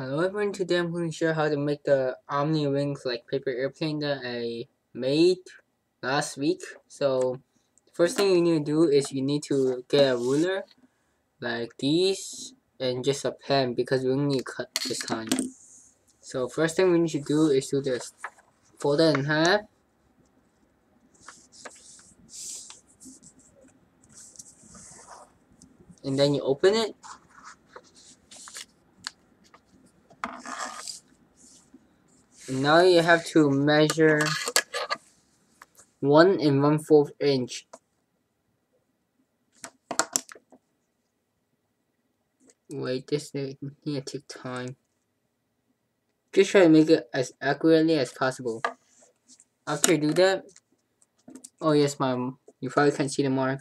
Hello everyone, today I'm going to show how to make the Omniwing like paper airplane that I made last week. So first thing you need to do is you need to get a ruler like these and just a pen because we only need to cut this time. So first thing we need to do is do this. Fold it in half. And then you open it. And now you have to measure 1 1/4 inch. Wait, this need to take time. Just try to make it as accurately as possible. After you do that, oh yes, mom, you probably can't see the mark.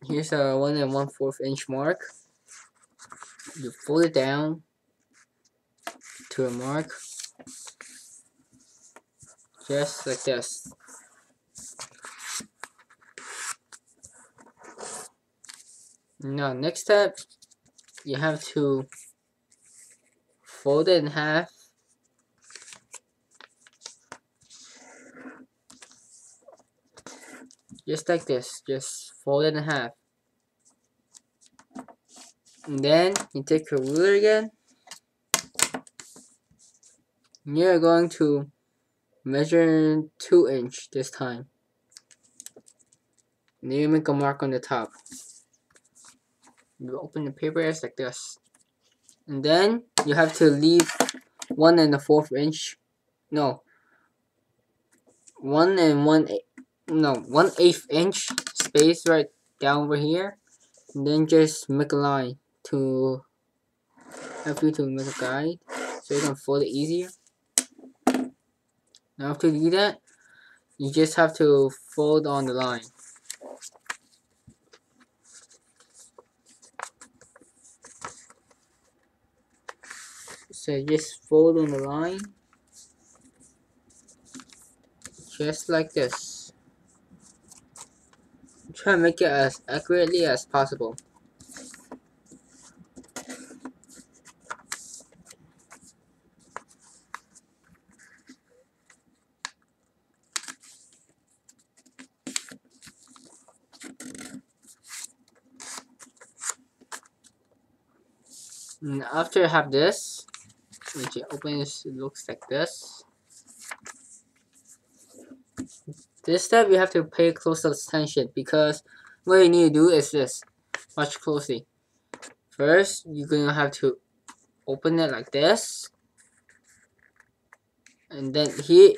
Here's a 1 1/4 inch mark. You fold it down to a mark, just like this. Now, next step, you have to fold it in half. Just like this, just fold it in half. And then you take your ruler again. You're going to measure 2 inch this time. And then you make a mark on the top. You open the paper just like this. And then you have to leave 1 1/4 inch. No. 1/8 inch space right down over here, and then just make a line to help you to make a guide so you can fold it easier. Now after you do that, you just have to fold on the line. So just fold on the line just like this. Try to make it as accurately as possible. And after you have this, which you open, it looks like this. This step you have to pay close attention because what you need to do is this. Watch closely. First, you're gonna have to open it like this, and then here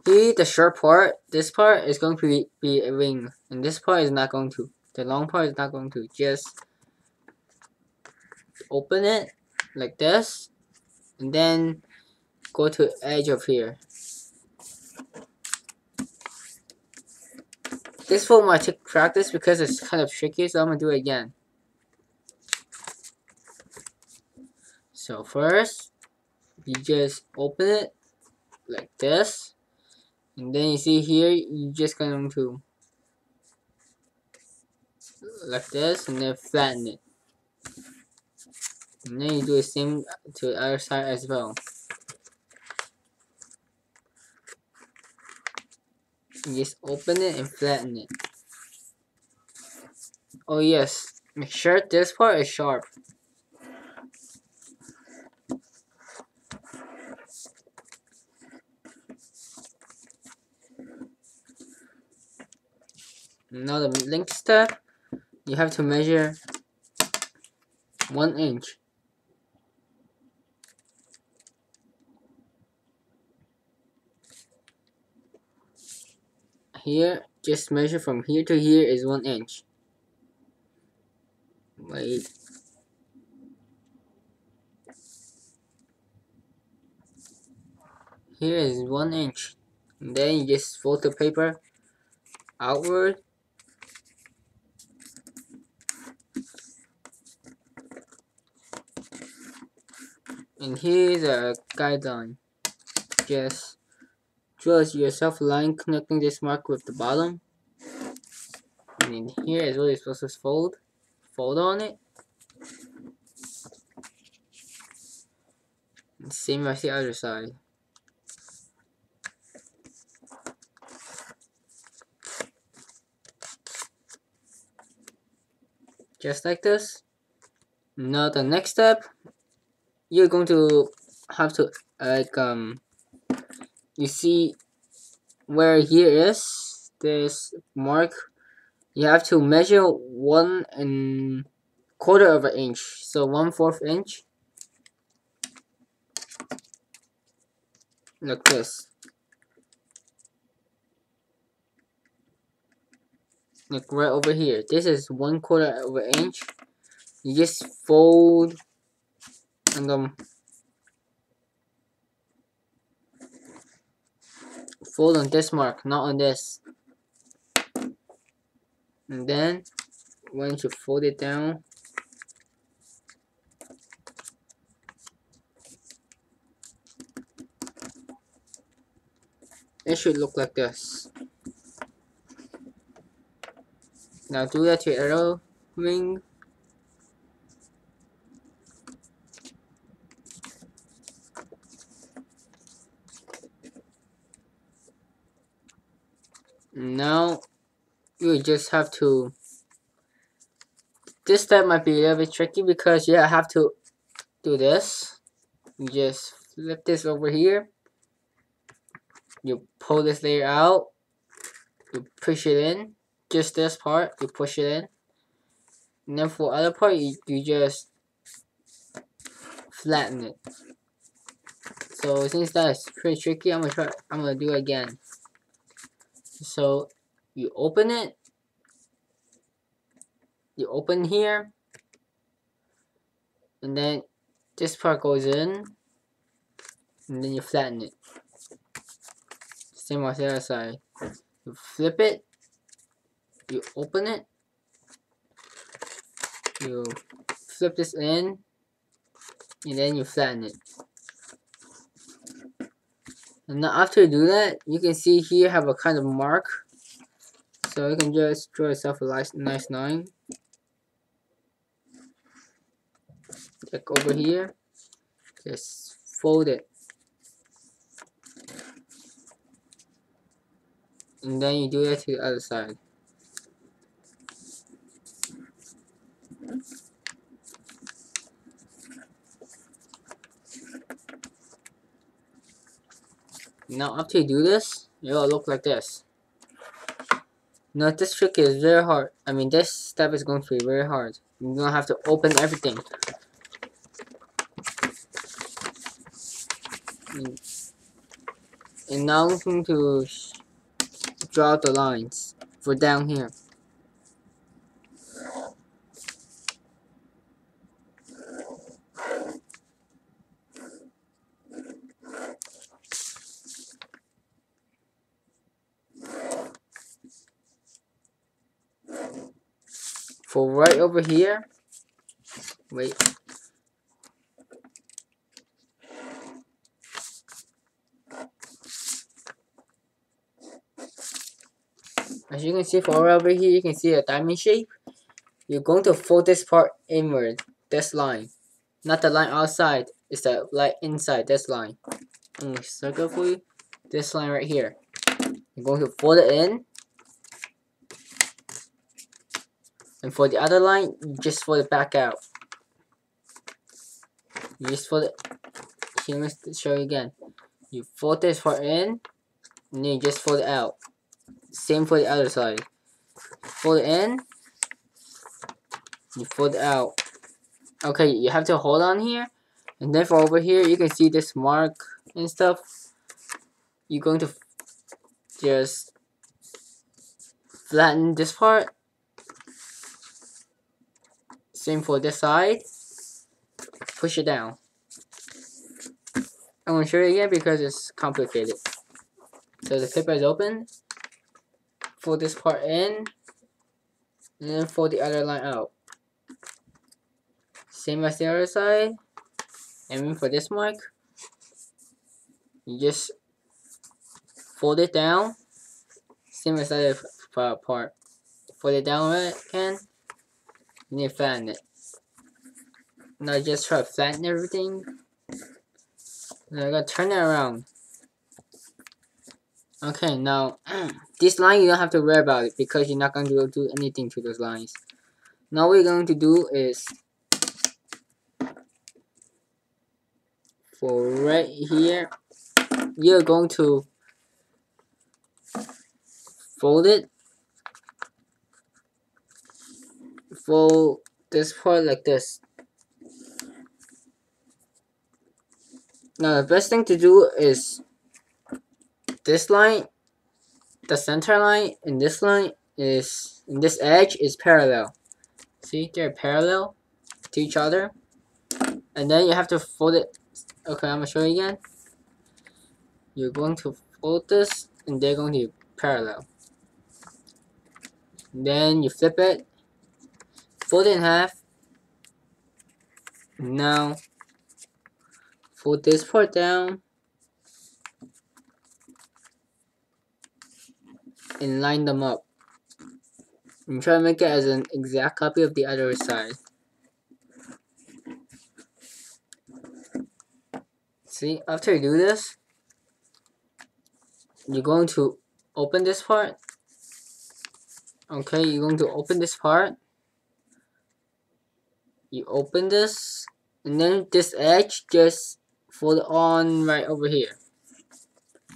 the short part, this part is going to be a wing, and this part is not going to. The long part is not going to. Just open it like this, and then go to the edge of here. This will might take practice because it's kind of tricky, so I'm gonna do it again. So first, you just open it like this, and then you see here, you're just going to like this, and then flatten it. And then you do the same to the other side as well. You just open it and flatten it. Oh yes, make sure this part is sharp. Now the next step, you have to measure 1 inch. Here, just measure from here to here is 1 inch. Wait. Here is 1 inch. And then you just fold the paper outward. And here's a guideline. Just draw yourself a line connecting this mark with the bottom. And then here is what you're supposed to fold. Fold on it. Same as the other side. Just like this. Now the next step, you're going to have to you see where here is this mark. You have to measure 1¼ of an inch, so 1/4 inch, like this, like right over here. This is 1/4 of an inch. You just fold and fold on this mark, not on this. And then once you fold it down, it should look like this. Now do that to your arrow wing. Now you just have to, this step might be a little bit tricky because you have to do this. You just flip this over here, you pull this layer out, you push it in, just this part, you push it in, and then for the other part, you just flatten it. So since that's pretty tricky, I'm gonna do it again. So you open it, you open here, and then this part goes in, and then you flatten it. Same on the other side. You flip it, you open it, you flip this in, and then you flatten it. And now after you do that, you can see here have a kind of mark. So you can just draw yourself a nice line. Like over here, just fold it. And then you do that to the other side. Now after you do this, it'll look like this. Now this trick is very hard. I mean, this step is going to be very hard. You're going to have to open everything. And now I'm going to draw the lines for down here. For right over here, wait. As you can see, for right over here, you can see a diamond shape. You're going to fold this part inward, this line. Not the line outside, it's the line inside, this line. I'm going to circle for you, this line right here. You're going to fold it in. And for the other line, you just fold it back out. You just fold it. Here, let me show you again. You fold this part in, and then you just fold it out. Same for the other side. Fold it in, you fold it out. Okay, you have to hold on here, and then for over here, you can see this mark and stuff. You're going to just flatten this part. Same for this side. Push it down. I'm going to show you again because it's complicated. So the paper is open. Fold this part in. And then fold the other line out. Same as the other side. And then for this mark, you just fold it down. Same as the other part. Fold it down again. And then flatten it. Now just try to flatten everything. And I gotta turn it around. Okay, now this line you don't have to worry about it because you're not going to do anything to those lines. Now what we're going to do is for right here, you're going to fold it, fold this part like this. Now the best thing to do is this line, the center line, and this line is, and this edge is parallel. See, they're parallel to each other. And then you have to fold it. Okay, I'm gonna show you again. You're going to fold this, and they're going to be parallel. Then you flip it, fold it in half. Now fold this part down and line them up. And try to make it as an exact copy of the other side. See, after you do this, you're going to open this part. Okay, you're going to open this part. You open this, and then this edge just fold on right over here.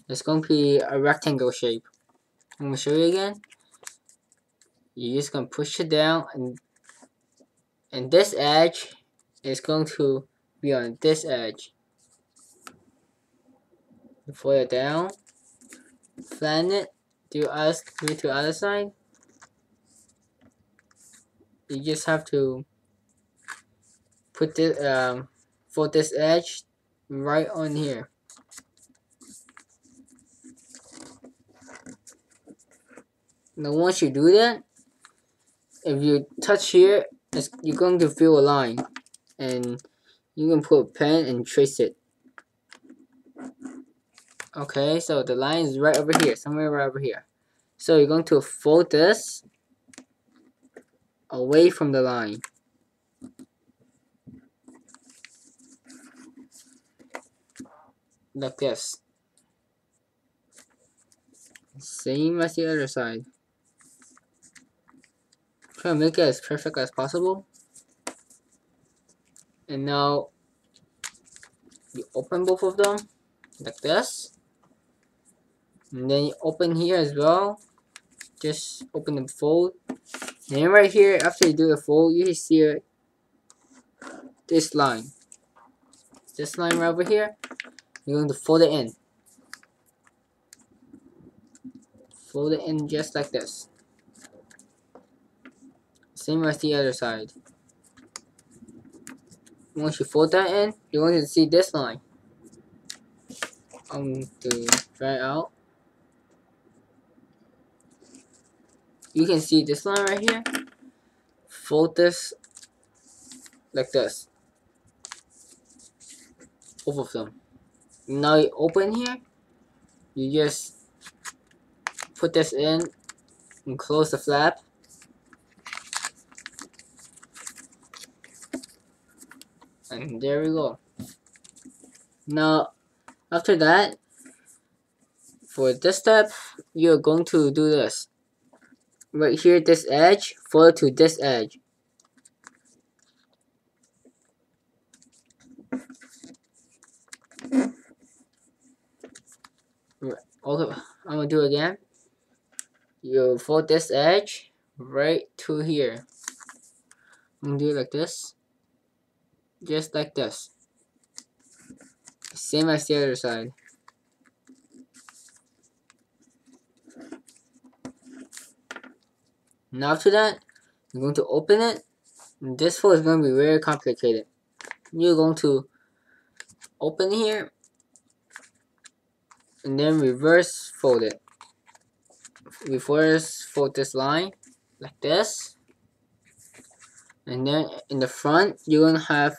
It's going to be a rectangle shape. I'm going to show you again. You're just going to push it down, and this edge is going to be on this edge. You fold it down, flatten it, do it to the other side. You just have to put this fold this edge right on here. Now once you do that, if you touch here, you're going to feel a line, and you can put a pen and trace it. Okay, so the line is right over here, somewhere right over here. So you're going to fold this away from the line. Like this. Same as the other side. Try to make it as perfect as possible. And now you open both of them like this. And then you open here as well. Just open the fold. And then right here, after you do the fold, you see this line. This line right over here. You're going to fold it in. Fold it in just like this. Same as the other side. Once you fold that in, you're going to see this line. I'm going to try it out. You can see this line right here. Fold this like this. Both of them. Now you open here. You just put this in and close the flap. And there we go. Now, after that, for this step, you're going to do this. Right here, this edge, fold to this edge. Okay, I'm gonna do it again. You fold this edge right to here. I'm gonna do it like this. Just like this. Same as the other side. Now after that, you're going to open it. And this fold is going to be very complicated. You're going to open here and then reverse fold it. Reverse fold this line like this. And then in the front, you're going to have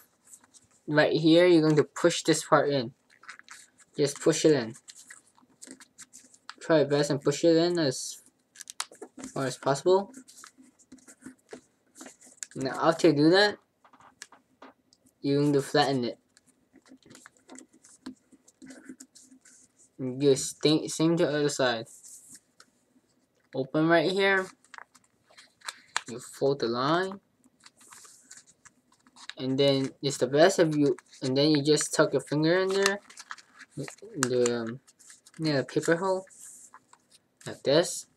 right here, you're going to push this part in. Just push it in. Try your best and push it in as far as possible. Now after you do that, you're going to flatten it. Just same to the other side. Open right here. You fold the line, and then it's the best if you, and then you just tuck your finger in there, the the paper hole, like this,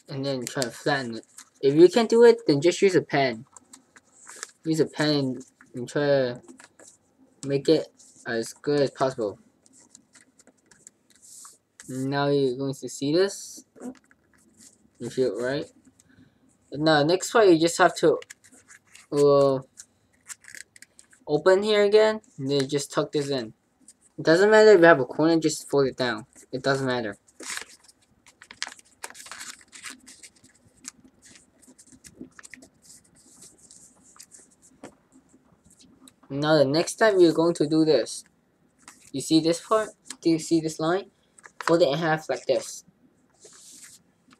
and then try to flatten it. If you can't do it, then just use a pen. Use a pen and try to make it as good as possible. Now you're going to see this. You feel it, right? Now next part you just have to open here again, and then just tuck this in. It doesn't matter if you have a corner, just fold it down. It doesn't matter. Now the next time you're going to do this. You see this part? Do you see this line? Fold it in half like this.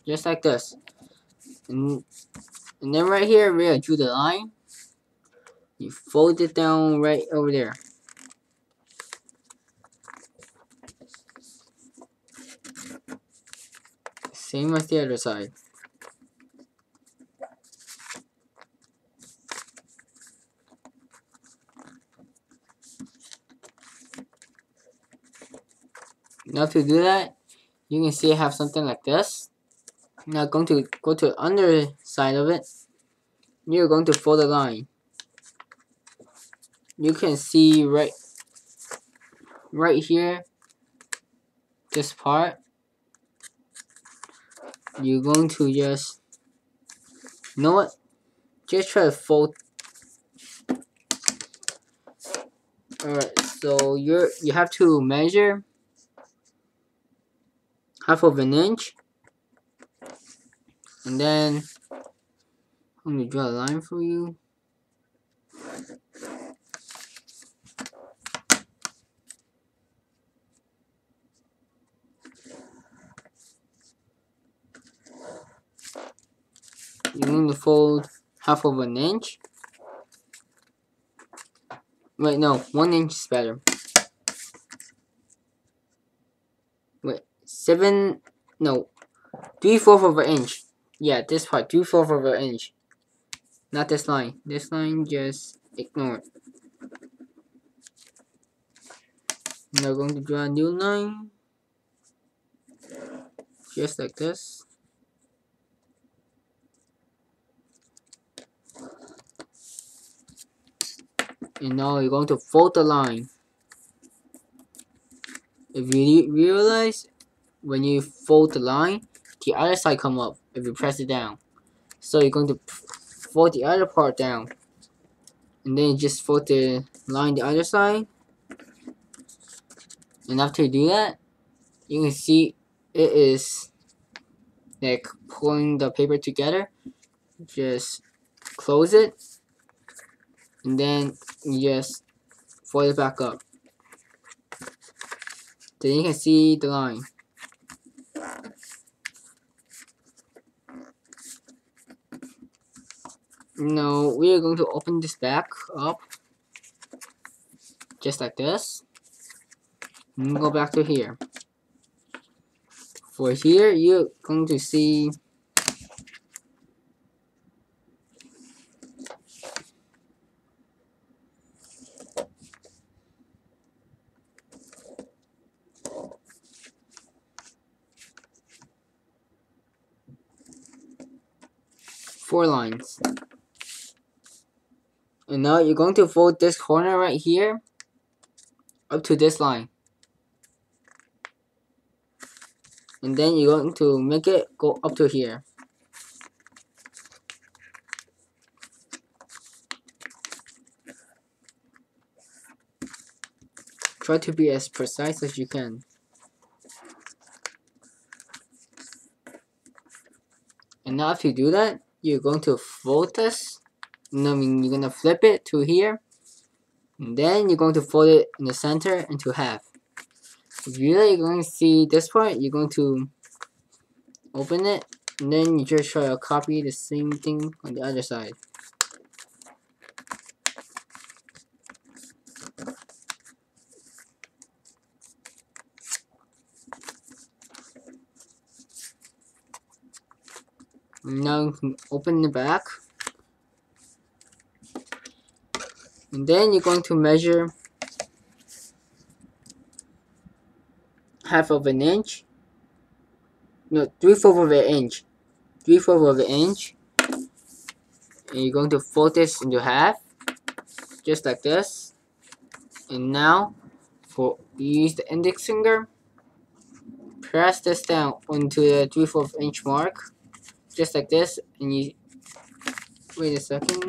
Just like this. And then right here where I drew the line, you fold it down right over there. Same as the other side. Now to do that, you can see I have something like this. Now going to go to the underside of it. You're going to fold the line. You can see right here, this part. You're going to just, you know what? Just try to fold. Alright, so you have to measure half of an inch, and then I'm going to draw a line for you. You're going to fold half of an inch. Wait, no, 1 inch is better. Wait, 3/4 of an inch. Yeah, this part, 3/4 of an inch. Not this line. This line, just ignore it. Now I'm going to draw a new line. Just like this. And now you're going to fold the line. If you realize, when you fold the line, the other side come up if you press it down. So you're going to fold the other part down. And then you just fold the line the other side. And after you do that, you can see it is like pulling the paper together. Just close it. And then you just fold it back up. Then you can see the line. Now we are going to open this back up. Just like this. And go back to here. For here, you're going to see four lines. And now you're going to fold this corner right here up to this line. And then you're going to make it go up to here. Try to be as precise as you can. And now if you do that, you're going to fold this. And then you're going to flip it to here. And then you're going to fold it in the center into half. If you really going to see this part, you're going to open it. And then you just try to copy the same thing on the other side. Now you can open the back. And then you're going to measure half of an inch. No, 3/4 of an inch. 3/4 of an inch. And you're going to fold this into half. Just like this. And now, use the index finger. Press this down onto the 3/4 inch mark. Just like this. And you... Wait a second.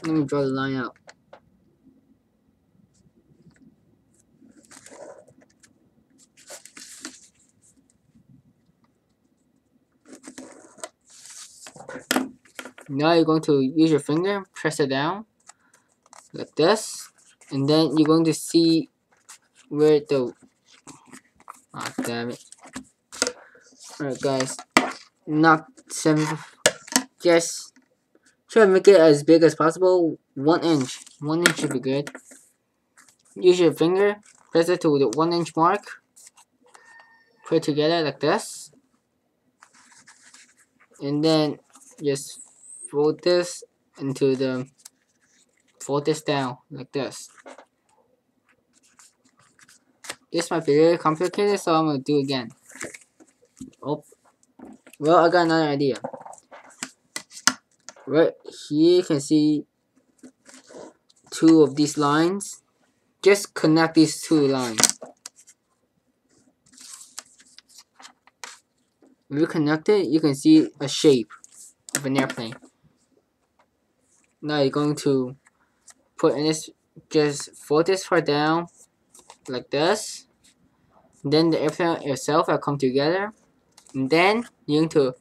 Let me draw the line out. Now you're going to use your finger, press it down like this, and then you're going to see where the... Ah, damn it. Alright guys, not 7, just try to make it as big as possible. 1 inch. 1 inch should be good. Use your finger, press it to the 1 inch mark, put it together like this, and then just fold this into the... Fold this down like this. This might be very complicated, so I'm gonna do it again. Oh, well, I got another idea. Right here you can see 2 of these lines. Just connect these 2 lines. When you connect it, you can see a shape of an airplane. Now you're going to put in this, just fold this part down like this. Then the airplane itself will come together. And then you're going to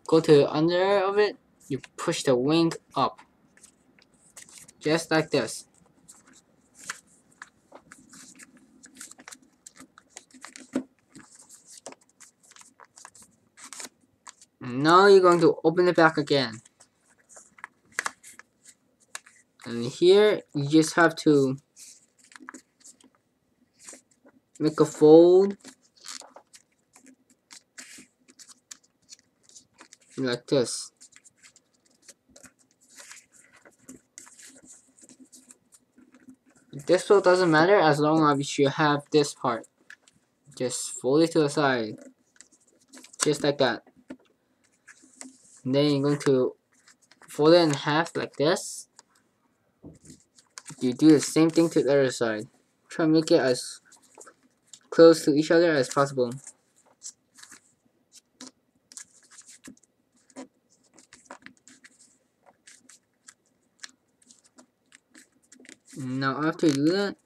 go to the under of it. You push the wing up. Just like this. Now you're going to open it back again. And here you just have to make a fold like this. This fold doesn't matter as long as you have this part. Just fold it to the side. Just like that. And then you're going to fold it in half like this. You do the same thing to the other side. Try to make it as close to each other as possible. Now after you do that,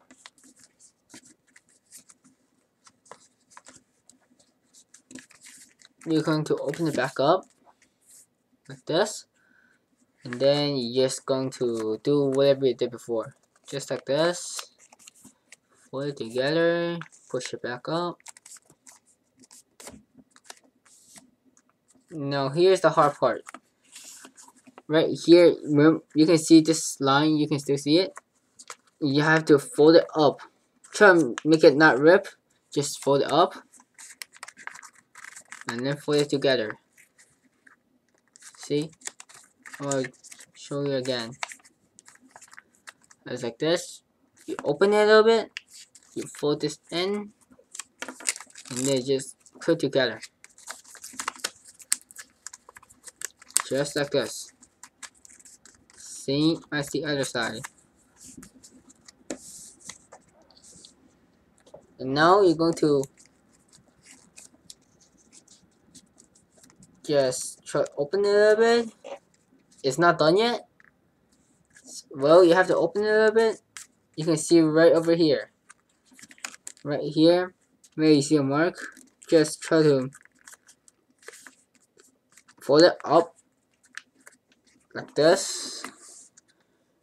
you're going to open it back up like this, and then you're just going to do whatever you did before, just like this. Fold it together, push it back up. Now here's the hard part. Right here, you can see this line, you can still see it. You have to fold it up. Try to make it not rip, just fold it up. And then fold it together. See? I'll show you again. It's like this. You open it a little bit. You fold this in. And then just put together. Just like this. Same as the other side. And now you're going to just try to open it a little bit. It's not done yet. Well, you have to open it a little bit. You can see right over here. Right here, where you see a mark. Just try to fold it up like this.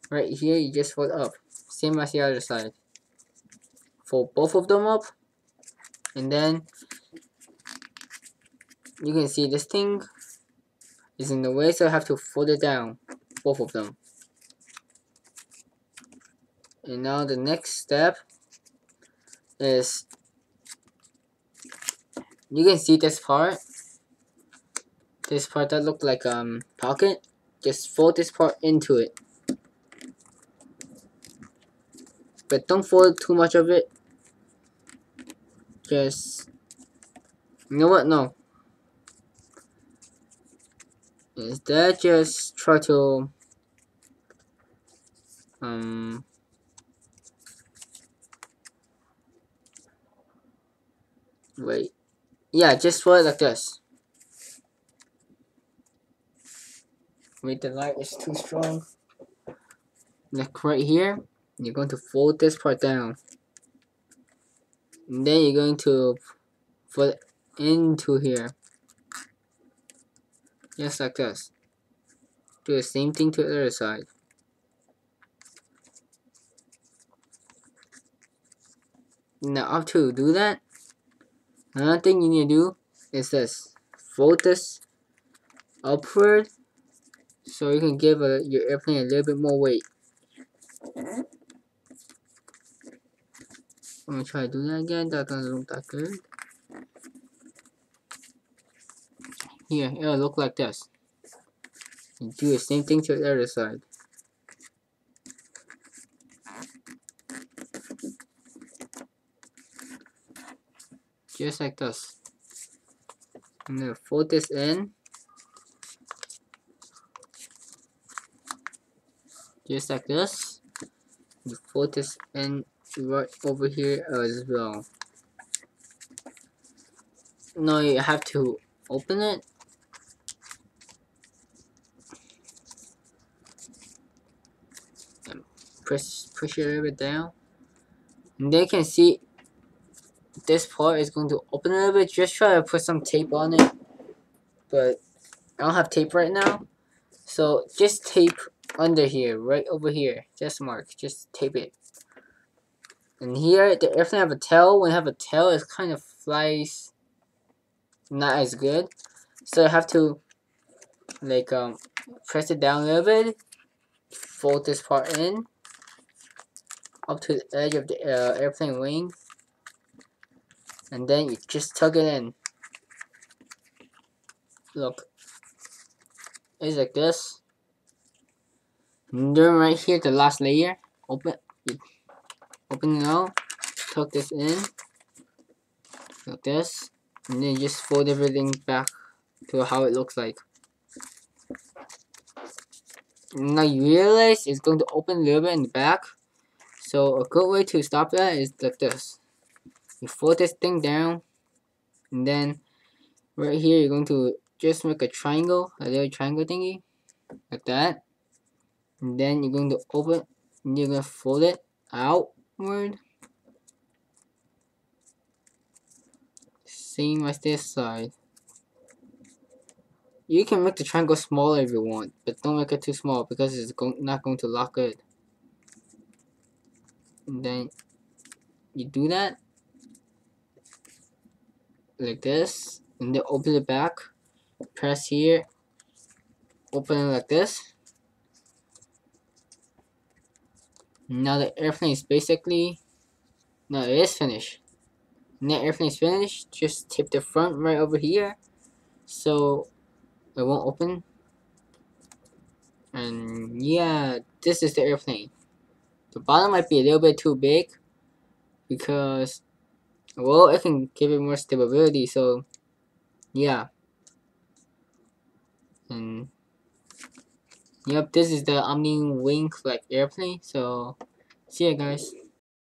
Right here, you just fold up. Same as the other side. Fold both of them up. And then you can see this thing is in the way, so I have to fold it down. Both of them. And now the next step is, you can see this part. this part that looked like pocket, just fold this part into it. But don't fold too much of it. Just, you know what? No. Instead, just try to wait. Yeah, just fold it like this. Wait, the light is too strong. Like right here, you're going to fold this part down. And then you're going to fold it into here. Just like this. Do the same thing to the other side. Now after you do that, another thing you need to do is this. Fold this upward so you can give your airplane a little bit more weight. I'm gonna try to do that again. That doesn't look that good. Here, it'll look like this. You do the same thing to the other side. Just like this. I'm gonna fold this in. Just like this. You fold this in right over here as well. Now you have to open it. And push it a little bit down. And then you can see this part is going to open a little bit. Just try to put some tape on it. But I don't have tape right now. So just tape under here, right over here. Just mark. Just tape it. And here, the airplane have a tail. When you have a tail, it kind of flies not as good. So you have to like press it down a little bit. Fold this part in up to the edge of the airplane wing. And then you just tuck it in. Look. It's like this. And then right here, the last layer. Open it out. Tuck this in. Like this. And then just fold everything back to how it looks like. Now you realize it's going to open a little bit in the back. So a good way to stop that is like this. You fold this thing down. And then right here you're going to just make a triangle. A little triangle thingy. Like that. And then you're going to open. And you're going to fold it outward. Same as this side. You can make the triangle smaller if you want, but don't make it too small because it's not going to lock good. And then you do that like this, and then open it back, press here, open it like this. Now the airplane is basically, now it is finished. And the airplane is finished, just tip the front right over here so it won't open. And yeah, this is the airplane. The bottom might be a little bit too big because, well, it can give it more stability, so yeah. And yep, this is the Omniwing like airplane. So see ya guys.